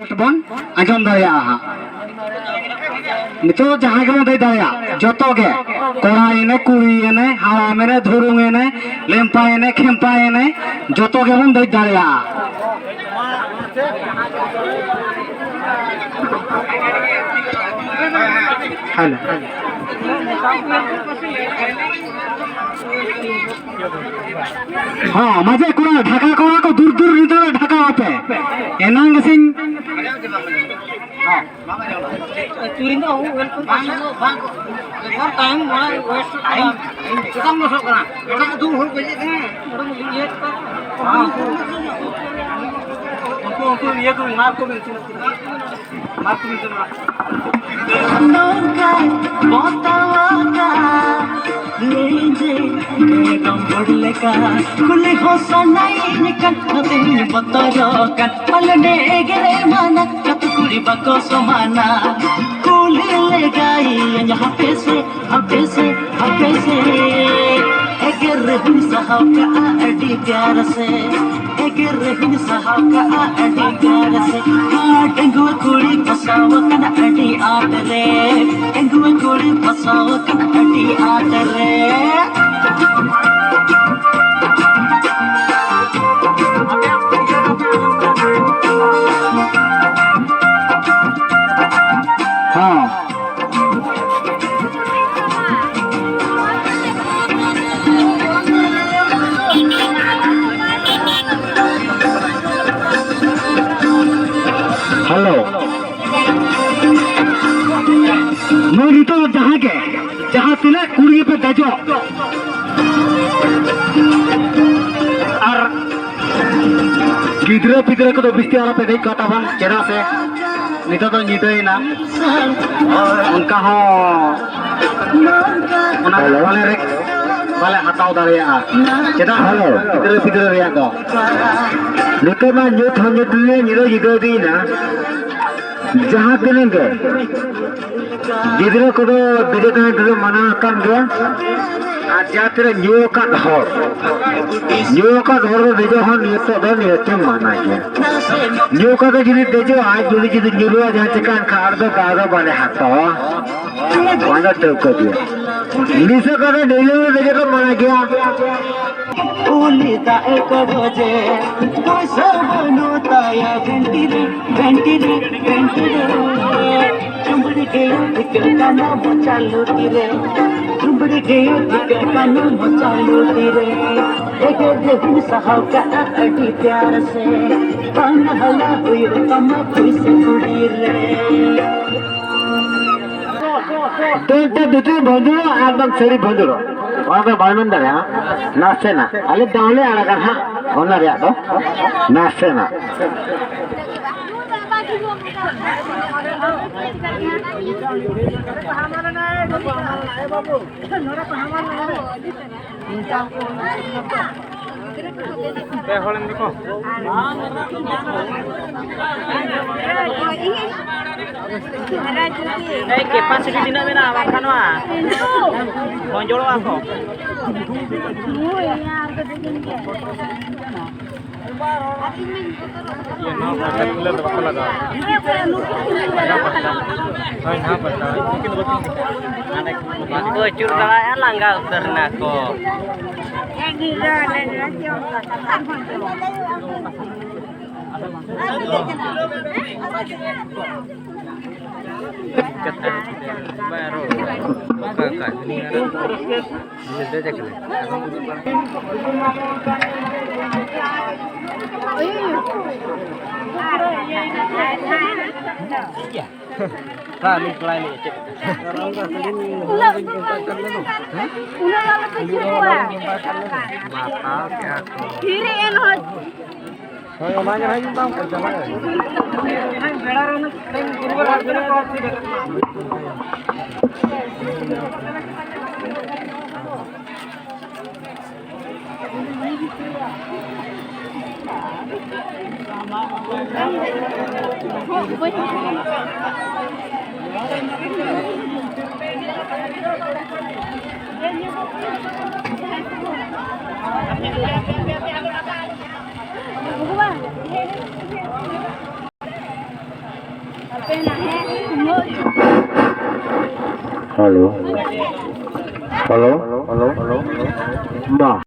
बन आजम दाया नितो जहां के दे दाया जतो के कोड़ा एने कुड़ी एने हाड़ा मेने धुरुंग एने लेम्पा एने खेम्पा एने जतो के बन दे दाया हेलो हाँ मजे कोड़ा ढाका कोड़ा को दूर दूर नितो ढाका होते एनांग Singh Turing tu, bang, time mana waste time. Kita masuk kan? Kita tu hol kerja kan? Orang mungkin lihat kan? Aku lihat tu mark tu macam mark tu macam. Nongkai, botawa लेजे एकदम बढ़ले का कुले होसा नहीं निकल नते बतरो का पलने गरे माना कतकुरी बको समाना कुले ले गई यहाँ पे से एगर हिन सहाव का अड़ी प्यार से एगर हिन सहाव का अड़ी प्यार से डेंगू कुड़ी फसाव कना अड़ी आट रे डेंगू कुड़ी फसाव कना अड़ी आट रे हाँ हेलो मैं तो जहाँ तिना कुड़ी पे दजो और गिद्रे पिद्रे को तो बिस्ती वाला पे देख काटा बन चेहरा से नितो तो नीचे ना और उनका हो वाले हटाओ दारिया चेहरा हेलो गिद्रे पिद्रे रिया को नितो ना न्यूट हो नीतो दी ना जहाँ तिनेंगे गिद्रे को तो बिजली का मना कर गया आज जाते न्यू का धोर देजो हम नियत माना गया न्यू का तो जिन्हें देजो आज जुड़ी न्यूरुआ जहाँ चिकन खार दो दादा वाले हाथों वाला टोक दिया निशा का तो डेली में देजो तो माना गया उलिदा एक बजे कोई सबनो ताया घंटी चुंबड़ी के काना बचालो तीरे चुंबड़ी के काना बचालो तीरे एक दिन सहाव का अड़ी प्यार से पान हला हुई कम खुशी उड़ी रे तो दूसरे बंधु आदम सरी बंधु वहाँ पे बालमंदर है नाश्ते ना अले डाले आना कर हाँ होना रिया तो नाश्ते ना कैपेसिटी दिन में ना आवाज़ ना कौन जोड़ो आपको bocor kalanya langga uterna ko. Baru kakak ini ada cekle. Iya. Nah, ini kelai nih cek. Kalau enggak selin mengimpakan dulu. Udah lalu kecil Mata ya. Kiriin hot. Saya banyak aja bang kerja mana? Beda orang yang guru harganya pasti dekat. Halo. Halo. Halo. Ma.